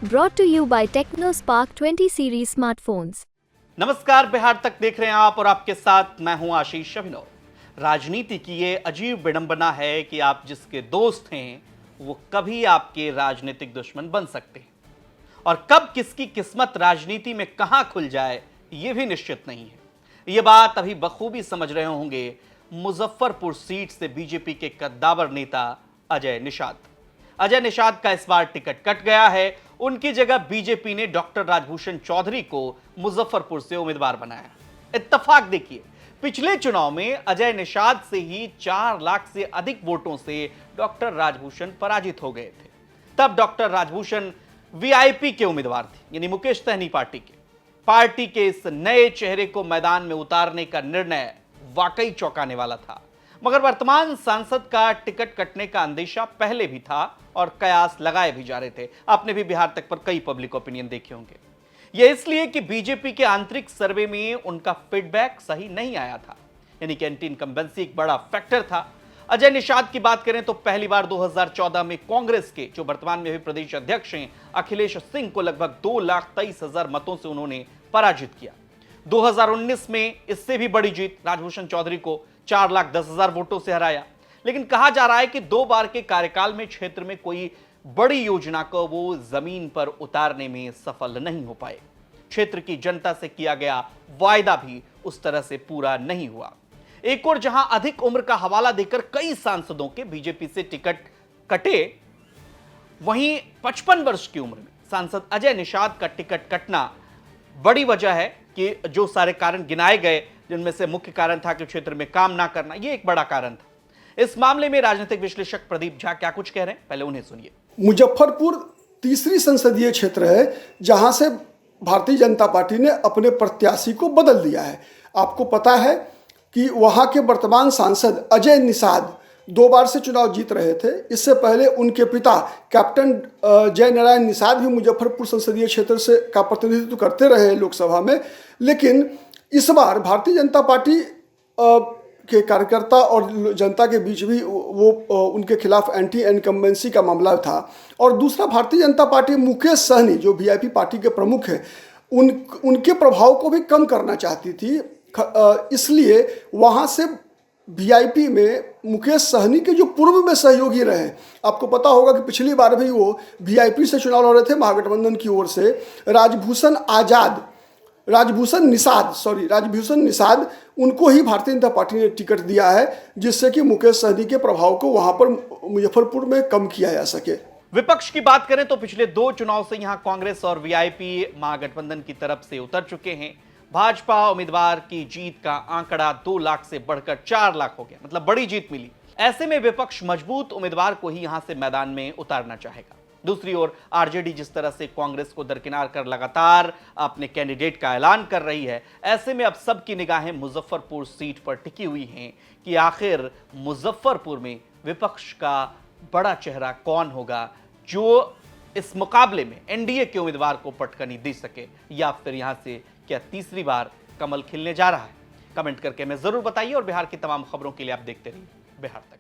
Brought to you by TechnoSpark 20 series smartphones. नमस्कार, बिहार तक देख रहे हैं आप और आपके साथ मैं हूं आशीष अभिनव। राजनीति की ये अजीब विडंबना है कि आप जिसके दोस्त हैं वो कभी आपके राजनीतिक दुश्मन बन सकते हैं और कब किसकी किस्मत राजनीति में कहां खुल जाए ये भी निश्चित नहीं है। ये बात अभी बखूबी समझ रहे होंगे मुजफ्फरपुर सीट से बीजेपी के कद्दावर नेता अजय निषाद। अजय निषाद का इस बार टिकट कट गया है। उनकी जगह बीजेपी ने डॉक्टर राजभूषण चौधरी को मुजफ्फरपुर से उम्मीदवार बनाया। इत्तेफाक देखिए, पिछले चुनाव में अजय निषाद से ही 4 लाख से अधिक वोटों से डॉक्टर राजभूषण पराजित हो गए थे। तब डॉक्टर राजभूषण वीआईपी के उम्मीदवार थे, यानी मुकेश सहनी पार्टी के। पार्टी के इस नए चेहरे को मैदान में उतारने का निर्णय वाकई चौंकाने वाला था, मगर वर्तमान सांसद का टिकट कटने का अंदेशा पहले भी था और कयास लगाए भी जा रहे थे। आपने भी बिहार तक पर कई पब्लिक ओपिनियन देखे होंगे। यह इसलिए कि बीजेपी के आंतरिक सर्वे में उनका फीडबैक सही नहीं आया था, यानी कि एंटी इनकम्बेंसी एक बड़ा फैक्टर था। अजय निषाद की बात करें तो पहली बार 2014 में कांग्रेस के जो वर्तमान में भी प्रदेश अध्यक्ष हैं अखिलेश सिंह को लगभग 2,23,000 मतों से उन्होंने पराजित किया। 2019 में इससे भी बड़ी जीत, राजभूषण चौधरी को 4,10,000 वोटों से हराया। लेकिन कहा जा रहा है कि 2 बार के कार्यकाल में क्षेत्र में कोई बड़ी योजना को वो जमीन पर उतारने में सफल नहीं हो पाए। क्षेत्र की जनता से किया गया वायदा भी उस तरह से पूरा नहीं हुआ। एक और जहां अधिक उम्र का हवाला देकर कई सांसदों के बीजेपी से टिकट कटे, वहीं 55 वर्ष की उम्र में सांसद अजय निषाद का टिकट कटना बड़ी वजह है कि जो सारे कारण गिनाए गए, जिनमें से मुख्य कारण था कि क्षेत्र में काम ना करना, यह एक बड़ा कारण था। इस मामले में राजनीतिक विश्लेषक प्रदीप झा क्या कुछ कह रहे हैं, पहले उन्हें सुनिए। मुजफ्फरपुर तीसरी संसदीय क्षेत्र है जहां से भारतीय जनता पार्टी ने अपने प्रत्याशी को बदल दिया है। आपको पता है कि वहां के वर्तमान सांसद अजय निषाद 2 बार से चुनाव जीत रहे थे। इससे पहले उनके पिता कैप्टन जय नारायण निषाद भी मुजफ्फरपुर संसदीय क्षेत्र से का प्रतिनिधित्व करते रहे लोकसभा में। लेकिन इस बार भारतीय जनता पार्टी के कार्यकर्ता और जनता के बीच भी वो उनके खिलाफ एंटी इनकम्बेंसी का मामला था। और दूसरा, भारतीय जनता पार्टी मुकेश सहनी जो वीआईपी पार्टी के प्रमुख हैं उनके प्रभाव को भी कम करना चाहती थी। इसलिए वहाँ से वीआईपी में मुकेश सहनी के जो पूर्व में सहयोगी रहे, आपको पता होगा कि पिछली बार भी वो वीआईपी से चुनाव लड़ रहे थे महागठबंधन की ओर से। राजभूषण निषाद उनको ही भारतीय जनता पार्टी ने टिकट दिया है, जिससे कि मुकेश सहनी के प्रभाव को वहां पर मुजफ्फरपुर में कम किया जा सके। विपक्ष की बात करें तो पिछले 2 चुनाव से यहां कांग्रेस और वीआईपी महागठबंधन की तरफ से उतर चुके हैं। भाजपा उम्मीदवार की जीत का आंकड़ा 2 लाख से बढ़कर 4 लाख हो गया, मतलब बड़ी जीत मिली। ऐसे में विपक्ष मजबूत उम्मीदवार को ही यहां से मैदान में उतारना चाहेगा। दूसरी ओर आरजेडी जिस तरह से कांग्रेस को दरकिनार कर लगातार अपने कैंडिडेट का ऐलान कर रही है, ऐसे में अब सबकी निगाहें मुजफ्फरपुर सीट पर टिकी हुई हैं कि आखिर मुजफ्फरपुर में विपक्ष का बड़ा चेहरा कौन होगा जो इस मुकाबले में एनडीए के उम्मीदवार को पटकनी दे सके, या फिर यहां से क्या तीसरी बार कमल खिलने जा रहा है। कमेंट करके हमें जरूर बताइए और बिहार की तमाम खबरों के लिए आप देखते रहिए बिहार तक।